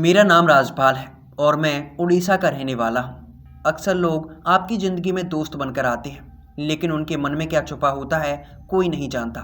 मेरा नाम राजपाल है और मैं उड़ीसा का रहने वाला हूँ। अक्सर लोग आपकी ज़िंदगी में दोस्त बनकर आते हैं, लेकिन उनके मन में क्या छुपा होता है कोई नहीं जानता।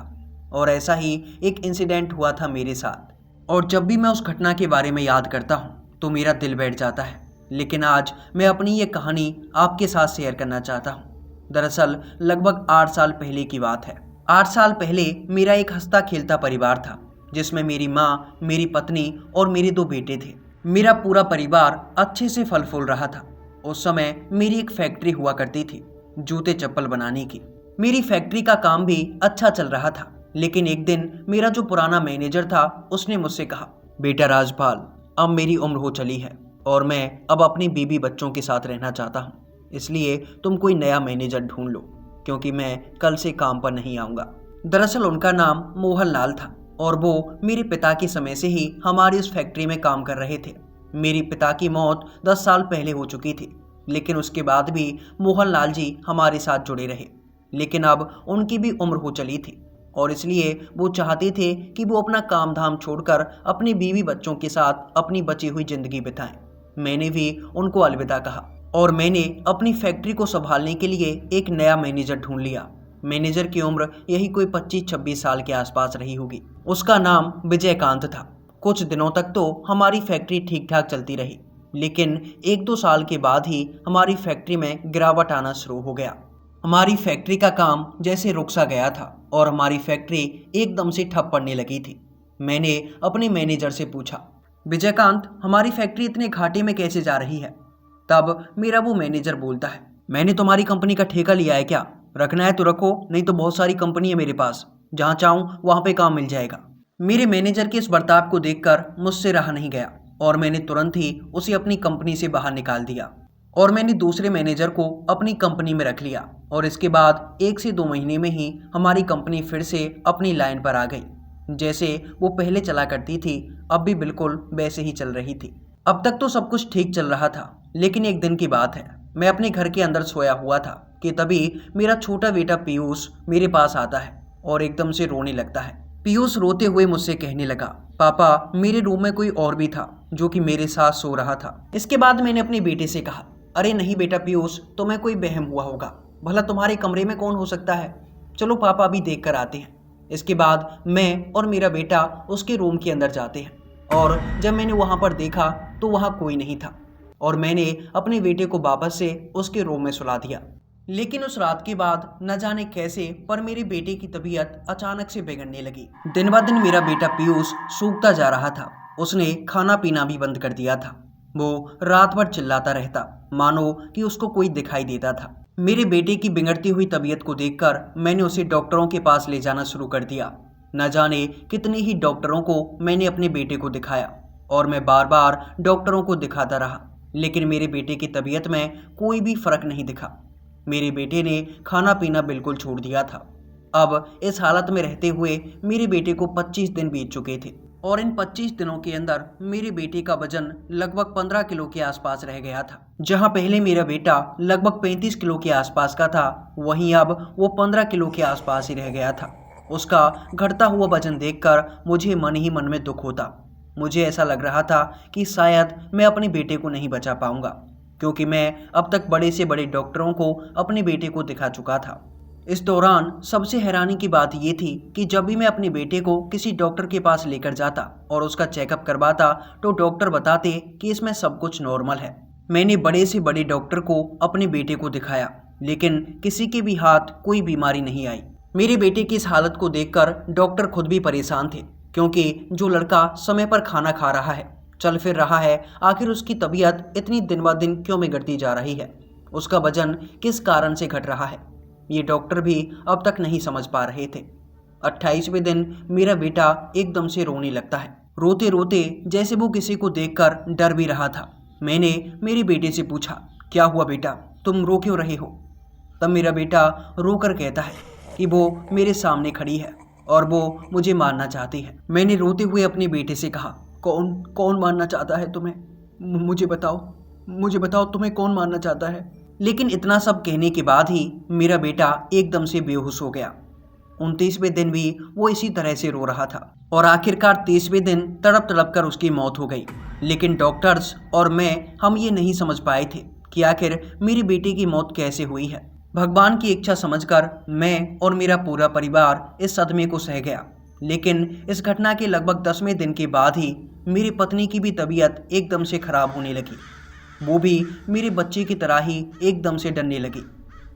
और ऐसा ही एक इंसिडेंट हुआ था मेरे साथ, और जब भी मैं उस घटना के बारे में याद करता हूँ तो मेरा दिल बैठ जाता है। लेकिन आज मैं अपनी ये कहानी आपके साथ शेयर करना चाहता हूँ। दरअसल लगभग 8 साल पहले की बात है। 8 साल पहले मेरा एक हंसता खेलता परिवार था, जिसमें मेरी माँ, मेरी पत्नी और मेरे 2 बेटे थे। मेरा पूरा परिवार अच्छे से फल फूल रहा था। उस समय मेरी एक फैक्ट्री हुआ करती थी, जूते चप्पल बनाने की। मेरी फैक्ट्री का काम भी अच्छा चल रहा था। लेकिन एक दिन मेरा जो पुराना मैनेजर था उसने मुझसे कहा, बेटा राजपाल, अब मेरी उम्र हो चली है और मैं अब अपनी बीवी बच्चों के साथ रहना चाहता हूँ। इसलिए तुम कोई नया मैनेजर ढूंढ लो, क्योंकि मैं कल से काम पर नहीं आऊँगा। दरअसल उनका नाम मोहन लाल था और वो मेरे पिता के समय से ही हमारी उस फैक्ट्री में काम कर रहे थे। मेरे पिता की मौत 10 साल पहले हो चुकी थी, लेकिन उसके बाद भी मोहन लाल जी हमारे साथ जुड़े रहे। लेकिन अब उनकी भी उम्र हो चली थी और इसलिए वो चाहते थे कि वो अपना काम धाम छोड़कर अपनी बीवी बच्चों के साथ अपनी बची हुई जिंदगी बिताएं। मैंने भी उनको अलविदा कहा और मैंने अपनी फैक्ट्री को संभालने के लिए एक नया मैनेजर ढूंढ लिया। मैनेजर की उम्र यही कोई 25-26 साल के आसपास रही होगी। उसका नाम विजयकांत था। कुछ दिनों तक तो हमारी फैक्ट्री ठीक ठाक चलती रही, लेकिन 1-2 साल के बाद ही हमारी फैक्ट्री में गिरावट आना शुरू हो गया। हमारी फैक्ट्री का काम जैसे रुक सा गया था और हमारी फैक्ट्री एकदम से ठप पड़ने लगी थी। मैंने अपने मैनेजर से पूछा, विजयकांत, हमारी फैक्ट्री इतने घाटे में कैसे जा रही है? तब मेरा वो मैनेजर बोलता है, मैंने तुम्हारी कंपनी का ठेका लिया है क्या? रखना है तो रखो, नहीं तो बहुत सारी कंपनी है मेरे पास, जहाँ चाहूँ वहाँ पे काम मिल जाएगा। मेरे मैनेजर के इस बर्ताव को देखकर मुझसे रहा नहीं गया और मैंने तुरंत ही उसे अपनी कंपनी से बाहर निकाल दिया और मैंने दूसरे मैनेजर को अपनी कंपनी में रख लिया। और इसके बाद 1 से 2 महीने में ही हमारी कंपनी फिर से अपनी लाइन पर आ गई। जैसे वो पहले चला करती थी, अब भी बिल्कुल वैसे ही चल रही थी। अब तक तो सब कुछ ठीक चल रहा था, लेकिन एक दिन की बात है, मैं अपने घर के अंदर सोया हुआ था कि तभी मेरा छोटा बेटा पीयूष मेरे पास आता है और एकदम से रोने लगता है। पीयूष रोते हुए मुझसे कहने लगा, पापा, मेरे रूम में कोई और भी था जो कि मेरे साथ सो रहा था। इसके बाद मैंने अपने बेटे से कहा, अरे नहीं बेटा पीयूष, तुम्हें कोई वहम हुआ होगा, भला तुम्हारे कमरे में कौन हो सकता है? चलो पापा अभी देख कर आते हैं। इसके बाद मैं और मेरा बेटा उसके रूम के अंदर जाते हैं और जब मैंने वहाँ पर देखा तो वहाँ कोई नहीं था और मैंने अपने बेटे को वापस से उसके रूम में सुला दिया। लेकिन उस रात के बाद न जाने कैसे पर मेरे बेटे की तबीयत अचानक से बिगड़ने लगी। दिन ब दिन मेरा बेटा पीयूष सूखता जा रहा था। उसने खाना पीना भी बंद कर दिया था। वो रात भर चिल्लाता रहता, मानो कि उसको कोई दिखाई देता था। मेरे बेटे की बिगड़ती हुई तबीयत को देखकर मैंने उसे डॉक्टरों के पास ले जाना शुरू कर दिया। न जाने कितने ही डॉक्टरों को मैंने अपने बेटे को दिखाया और मैं बार बार डॉक्टरों को दिखाता रहा, लेकिन मेरे बेटे की तबीयत में कोई भी फर्क नहीं दिखा। मेरे बेटे ने खाना पीना बिल्कुल छोड़ दिया था। अब इस हालत में रहते हुए मेरे बेटे को 25 दिन बीत चुके थे और इन 25 दिनों के अंदर मेरे बेटे का वजन लगभग 15 किलो के आसपास रह गया था। जहां पहले मेरा बेटा लगभग 35 किलो के आसपास का था, वहीं अब वो 15 किलो के आसपास ही रह गया था। उसका घटता हुआ वजन देखकर मुझे मन ही मन में दुख होता। मुझे ऐसा लग रहा था कि शायद मैं अपने बेटे को नहीं बचा पाऊंगा, क्योंकि मैं अब तक बड़े से बड़े डॉक्टरों को अपने बेटे को दिखा चुका था। इस दौरान सबसे हैरानी की बात यह थी कि जब भी मैं अपने बेटे को किसी डॉक्टर के पास लेकर जाता और उसका चेकअप करवाता तो डॉक्टर बताते कि इसमें सब कुछ नॉर्मल है। मैंने बड़े से बड़े डॉक्टर को अपने बेटे को दिखाया, लेकिन किसी के भी हाथ कोई बीमारी नहीं आई। मेरे बेटे की इस हालत को देखकर डॉक्टर खुद भी परेशान थे, क्योंकि जो लड़का समय पर खाना खा रहा है, चल फिर रहा है, आखिर उसकी तबीयत इतनी दिन ब दिन क्यों बिगड़ती जा रही है? उसका वजन किस कारण से घट रहा है? ये डॉक्टर भी अब तक नहीं समझ पा रहे थे। 28वें दिन मेरा बेटा एकदम से रोने लगता है, रोते रोते जैसे वो किसी को देखकर डर भी रहा था। मैंने मेरे बेटे से पूछा, क्या हुआ बेटा, तुम रो क्यों रहे हो? तब मेरा बेटा रोकर कहता है कि वो मेरे सामने खड़ी है और वो मुझे मारना चाहती है। मैंने रोते हुए अपने बेटे से कहा, कौन कौन मारना चाहता है तुम्हें? मुझे बताओ तुम्हें कौन मारना चाहता है? लेकिन इतना सब कहने के बाद ही मेरा बेटा एकदम से बेहोश हो गया। 29वें दिन भी वो इसी तरह से रो रहा था और आखिरकार 30वें दिन तड़प तड़प कर उसकी मौत हो गई। लेकिन डॉक्टर्स और मैं हम ये नहीं समझ पाए थे कि आखिर मेरी बेटी की मौत कैसे हुई है। भगवान की इच्छा समझकर मैं और मेरा पूरा परिवार इस सदमे को सह गया। लेकिन इस घटना के लगभग 10वें दिन के बाद ही मेरी पत्नी की भी तबीयत एकदम से खराब होने लगी। वो भी मेरे बच्चे की तरह ही एकदम से डरने लगी।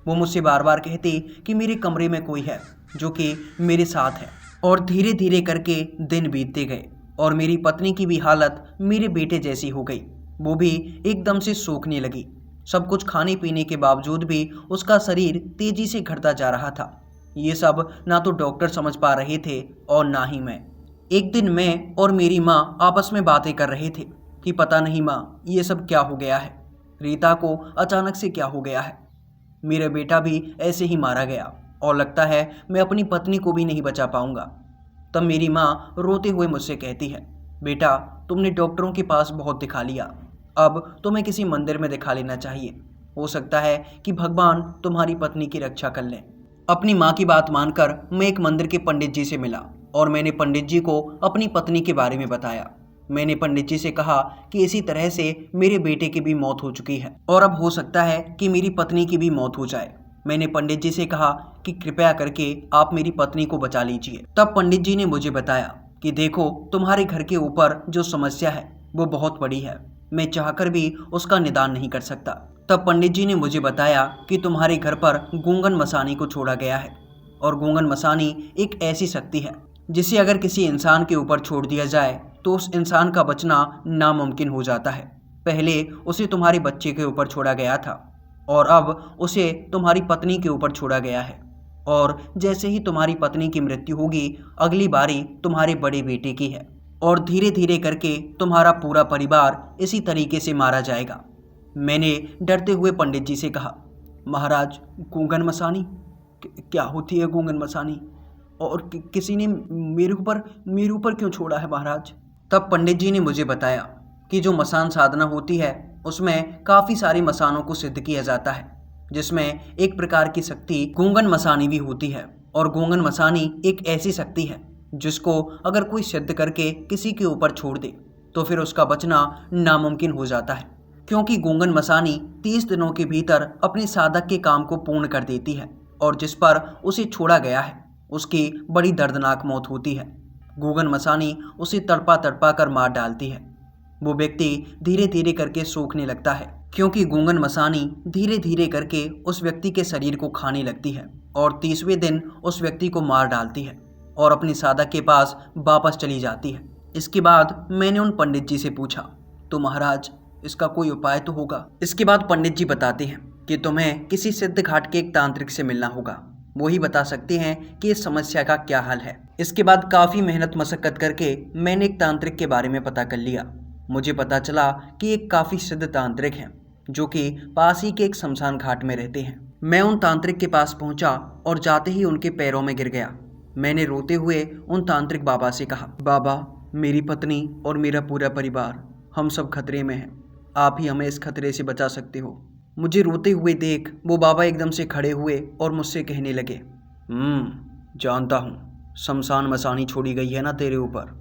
वो मुझसे बार बार कहती कि मेरे कमरे में कोई है जो कि मेरे साथ है। और धीरे धीरे करके दिन बीतते गए और मेरी पत्नी की भी हालत मेरे बेटे जैसी हो गई। वो भी एकदम से सूखने लगी। सब कुछ खाने पीने के बावजूद भी उसका शरीर तेजी से घटता जा रहा था। ये सब ना तो डॉक्टर समझ पा रहे थे और ना ही मैं। एक दिन मैं और मेरी माँ आपस में बातें कर रहे थे कि पता नहीं माँ, ये सब क्या हो गया है। रीता को अचानक से क्या हो गया है। मेरा बेटा भी ऐसे ही मारा गया और लगता है मैं अपनी पत्नी को भी नहीं बचा पाऊंगा। तब मेरी माँ रोते हुए मुझसे कहती है, बेटा तुमने डॉक्टरों के पास बहुत दिखा लिया, अब तुम्हें किसी मंदिर में दिखा लेना चाहिए। हो सकता है कि भगवान तुम्हारी पत्नी की रक्षा कर लें। अपनी माँ की बात मानकर मैं एक मंदिर के पंडित जी से मिला और मैंने पंडित जी को अपनी पत्नी के बारे में बताया। मैंने पंडित जी से कहा कि इसी तरह से मेरे बेटे की भी मौत हो चुकी है और अब हो सकता है कि मेरी पत्नी की भी मौत हो जाए। मैंने पंडित जी से कहा कि कृपया करके आप मेरी पत्नी को बचा लीजिए। तब पंडित जी ने मुझे बताया कि देखो, तुम्हारे घर के ऊपर जो समस्या है वो बहुत बड़ी है, मैं चाहकर भी उसका निदान नहीं कर सकता। तब पंडित जी ने मुझे बताया कि तुम्हारे घर पर गूंगन मसानी को छोड़ा गया है और गूंगन मसानी एक ऐसी शक्ति है जिसे अगर किसी इंसान के ऊपर छोड़ दिया जाए तो उस इंसान का बचना नामुमकिन हो जाता है। पहले उसे तुम्हारे बच्चे के ऊपर छोड़ा गया था और अब उसे तुम्हारी पत्नी के ऊपर छोड़ा गया है और जैसे ही तुम्हारी पत्नी की मृत्यु होगी अगली बारी तुम्हारे बड़े बेटे की है और धीरे धीरे करके तुम्हारा पूरा परिवार इसी तरीके से मारा जाएगा। मैंने डरते हुए पंडित जी से कहा, महाराज गूंगन मसानी क्या होती है? गूंगन मसानी और किसी ने मेरे ऊपर क्यों छोड़ा है महाराज? तब पंडित जी ने मुझे बताया कि जो मसान साधना होती है उसमें काफ़ी सारी मसानों को सिद्ध किया जाता है, जिसमें एक प्रकार की शक्ति गूंगन मसानी भी होती है। और गूंगन मसानी एक ऐसी शक्ति है जिसको अगर कोई सिद्ध करके किसी के ऊपर छोड़ दे तो फिर उसका बचना नामुमकिन हो जाता है, क्योंकि गूंगन मसानी 30 दिनों के भीतर अपने साधक के काम को पूर्ण कर देती है और जिस पर उसे छोड़ा गया है उसकी बड़ी दर्दनाक मौत होती है। गूंगन मसानी उसे तड़पा तड़पा कर मार डालती है। वो व्यक्ति धीरे धीरे करके सूखने लगता है, क्योंकि गूंगन मसानी धीरे धीरे करके उस व्यक्ति के शरीर को खाने लगती है और 30वें दिन उस व्यक्ति को मार डालती है और अपने साधक के पास वापस चली जाती है। इसके बाद मैंने उन पंडित जी से पूछा, तो महाराज इसका कोई उपाय तो होगा? इसके बाद पंडित जी बताते हैं कि तुम्हें किसी सिद्ध घाट के एक तांत्रिक से मिलना होगा, वो ही बता सकते हैं कि इस समस्या का क्या हल है। इसके बाद काफ़ी मेहनत मशक्कत करके मैंने एक तांत्रिक के बारे में पता कर लिया। मुझे पता चला कि एक काफ़ी सिद्ध तांत्रिक हैं जो कि पास ही के एक शमशान घाट में रहते हैं। मैं उन तांत्रिक के पास पहुंचा और जाते ही उनके पैरों में गिर गया। मैंने रोते हुए उन तांत्रिक बाबा से कहा, बाबा मेरी पत्नी और मेरा पूरा परिवार हम सब खतरे में हैं, आप ही हमें इस खतरे से बचा सकते हो। मुझे रोते हुए देख वो बाबा एकदम से खड़े हुए और मुझसे कहने लगे, जानता हूँ शमशान मसानी छोड़ी गई है ना तेरे ऊपर,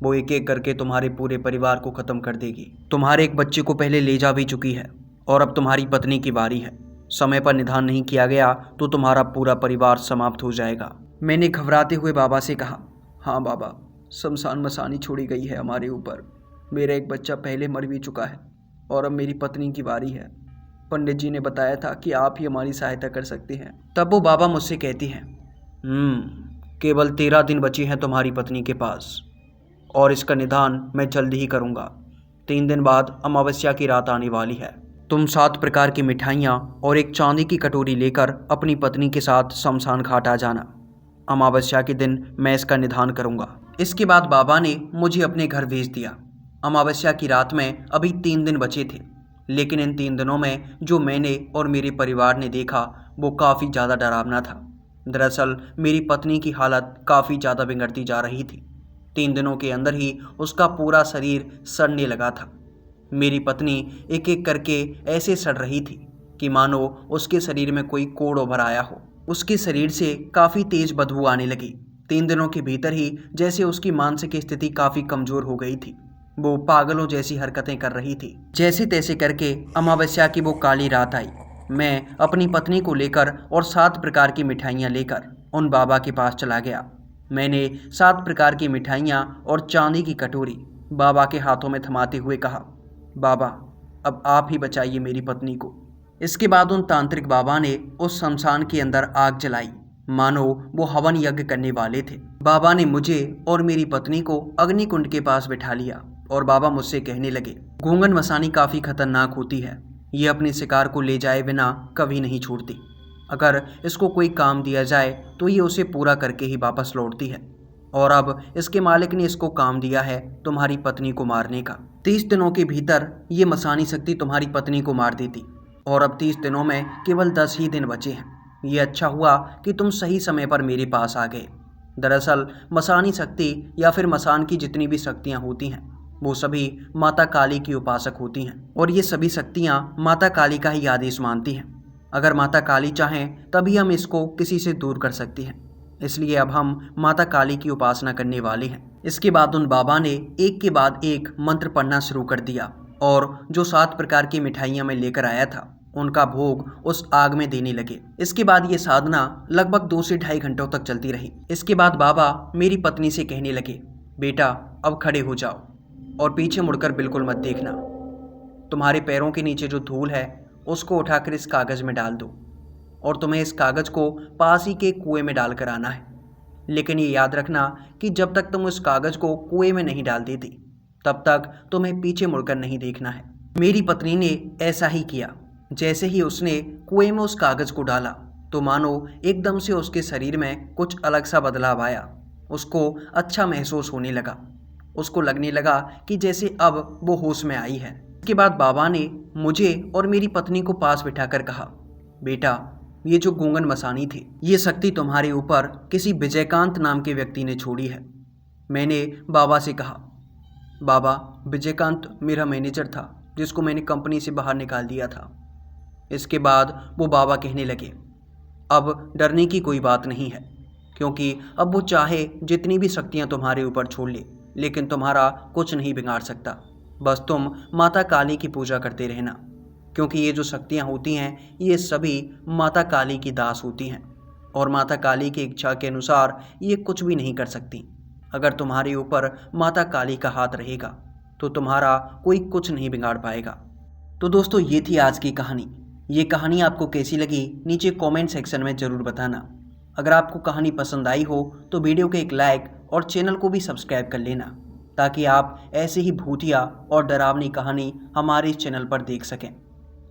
वो एक एक करके तुम्हारे पूरे परिवार को ख़त्म कर देगी। तुम्हारे एक बच्चे को पहले ले जा भी चुकी है और अब तुम्हारी पत्नी की बारी है। समय पर निदान नहीं किया गया तो तुम्हारा पूरा परिवार समाप्त हो जाएगा। मैंने घबराते हुए बाबा से कहा, हाँ बाबा, शमशान मसानी छोड़ी गई है हमारे ऊपर। मेरा एक बच्चा पहले मर भी चुका है और अब मेरी पत्नी की बारी है। पंडित जी ने बताया था कि आप ही हमारी सहायता कर सकते हैं। तब वो बाबा मुझसे कहती हैं, केवल 13 दिन बचे हैं तुम्हारी पत्नी के पास और इसका निदान मैं जल्दी ही करूँगा। 3 दिन बाद अमावस्या की रात आने वाली है। तुम 7 प्रकार की मिठाइयाँ और एक चांदी की कटोरी लेकर अपनी पत्नी के साथ शमशान घाट आ जाना। अमावस्या के दिन मैं इसका निदान करूँगा। इसके बाद बाबा ने मुझे अपने घर भेज दिया। अमावस्या की रात में अभी 3 दिन बचे थे, लेकिन इन 3 दिनों में जो मैंने और मेरे परिवार ने देखा वो काफ़ी ज़्यादा डरावना था। दरअसल मेरी पत्नी की हालत काफ़ी ज़्यादा बिगड़ती जा रही थी। 3 दिनों के अंदर ही उसका पूरा शरीर सड़ने लगा था। मेरी पत्नी एक एक करके ऐसे सड़ रही थी कि मानो उसके शरीर में कोई कोड़ उभर आया हो। उसके शरीर से काफ़ी तेज बदबू आने लगी। 3 दिनों के भीतर ही जैसे उसकी मानसिक स्थिति काफ़ी कमज़ोर हो गई थी। वो पागलों जैसी हरकतें कर रही थी। जैसे तैसे करके अमावस्या की वो काली रात आई। मैं अपनी पत्नी को लेकर और 7 प्रकार की मिठाइयाँ लेकर उन बाबा के पास चला गया। मैंने 7 प्रकार की मिठाइयाँ और चांदी की कटोरी बाबा के हाथों में थमाते हुए कहा, बाबा अब आप ही बचाइए मेरी पत्नी को। इसके बाद उन तांत्रिक बाबा ने उस शमशान के अंदर आग जलाई, मानो वो हवन यज्ञ करने वाले थे। बाबा ने मुझे और मेरी पत्नी को अग्निकुंड के पास बिठा लिया और बाबा मुझसे कहने लगे, घूंघन मसानी काफ़ी खतरनाक होती है। ये अपने शिकार को ले जाए बिना कभी नहीं छोड़ती। अगर इसको कोई काम दिया जाए तो ये उसे पूरा करके ही वापस लौटती है। और अब इसके मालिक ने इसको काम दिया है तुम्हारी पत्नी को मारने का। 30 दिनों के भीतर ये मसानी शक्ति तुम्हारी पत्नी को मार देती और अब 30 दिनों में केवल 10 ही दिन बचे हैं। ये अच्छा हुआ कि तुम सही समय पर मेरे पास आ गए। दरअसल मसानी शक्ति या फिर मसान की जितनी भी शक्तियाँ होती हैं वो सभी माता काली की उपासक होती हैं और ये सभी शक्तियाँ माता काली का ही आदेश मानती हैं। अगर माता काली चाहें तभी हम इसको किसी से दूर कर सकती हैं। इसलिए अब हम माता काली की उपासना करने वाले हैं। इसके बाद उन बाबा ने एक के बाद एक मंत्र पढ़ना शुरू कर दिया और जो 7 प्रकार की मिठाइयाँ मैं लेकर आया था उनका भोग उस आग में देने लगे। इसके बाद ये साधना लगभग 2 से 2.5 घंटों तक चलती रही। इसके बाद बाबा मेरी पत्नी से कहने लगे, बेटा अब खड़े हो जाओ और पीछे मुड़कर बिल्कुल मत देखना। तुम्हारे पैरों के नीचे जो धूल है उसको उठाकर इस कागज़ में डाल दो और तुम्हें इस कागज़ को पास ही के कुएं में डाल कर आना है। लेकिन ये याद रखना कि जब तक तुम उस कागज़ को कुएं में नहीं डाल देती तब तक तुम्हें पीछे मुड़कर नहीं देखना है। मेरी पत्नी ने ऐसा ही किया। जैसे ही उसने कुएं में उस कागज़ को डाला तो मानो एकदम से उसके शरीर में कुछ अलग सा बदलाव आया। उसको अच्छा महसूस होने लगा। उसको लगने लगा कि जैसे अब वो होश में आई है। इसके बाद बाबा ने मुझे और मेरी पत्नी को पास बिठाकर कहा, बेटा ये जो गूंगन मसानी थी ये शक्ति तुम्हारे ऊपर किसी विजयकांत नाम के व्यक्ति ने छोड़ी है। मैंने बाबा से कहा, बाबा विजयकांत मेरा मैनेजर था जिसको मैंने कंपनी से बाहर निकाल दिया था। इसके बाद वो बाबा कहने लगे, अब डरने की कोई बात नहीं है क्योंकि अब वो चाहे जितनी भी शक्तियाँ तुम्हारे ऊपर छोड़ ले लेकिन तुम्हारा कुछ नहीं बिगाड़ सकता। बस तुम माता काली की पूजा करते रहना क्योंकि ये जो शक्तियाँ होती हैं ये सभी माता काली की दास होती हैं और माता काली की इच्छा के अनुसार ये कुछ भी नहीं कर सकती। अगर तुम्हारे ऊपर माता काली का हाथ रहेगा तो तुम्हारा कोई कुछ नहीं बिगाड़ पाएगा। तो दोस्तों ये थी आज की कहानी। ये कहानी आपको कैसी लगी नीचे कमेंट सेक्शन में ज़रूर बताना। अगर आपको कहानी पसंद आई हो तो वीडियो को एक लाइक और चैनल को भी सब्सक्राइब कर लेना ताकि आप ऐसे ही भूतिया और डरावनी कहानी हमारे इस चैनल पर देख सकें।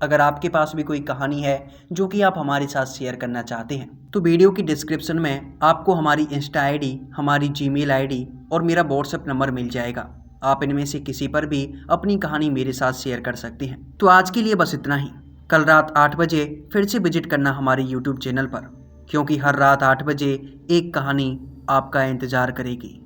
अगर आपके पास भी कोई कहानी है जो कि आप हमारे साथ शेयर करना चाहते हैं तो वीडियो की डिस्क्रिप्शन में आपको हमारी इंस्टा आईडी, हमारी जीमेल आईडी और मेरा व्हाट्सएप नंबर मिल जाएगा। आप इनमें से किसी पर भी अपनी कहानी मेरे साथ शेयर कर सकते हैं। तो आज के लिए बस इतना ही। कल रात 8 बजे फिर से विजिट करना हमारे यूट्यूब चैनल पर क्योंकि हर रात 8 बजे एक कहानी आपका इंतज़ार करेगी।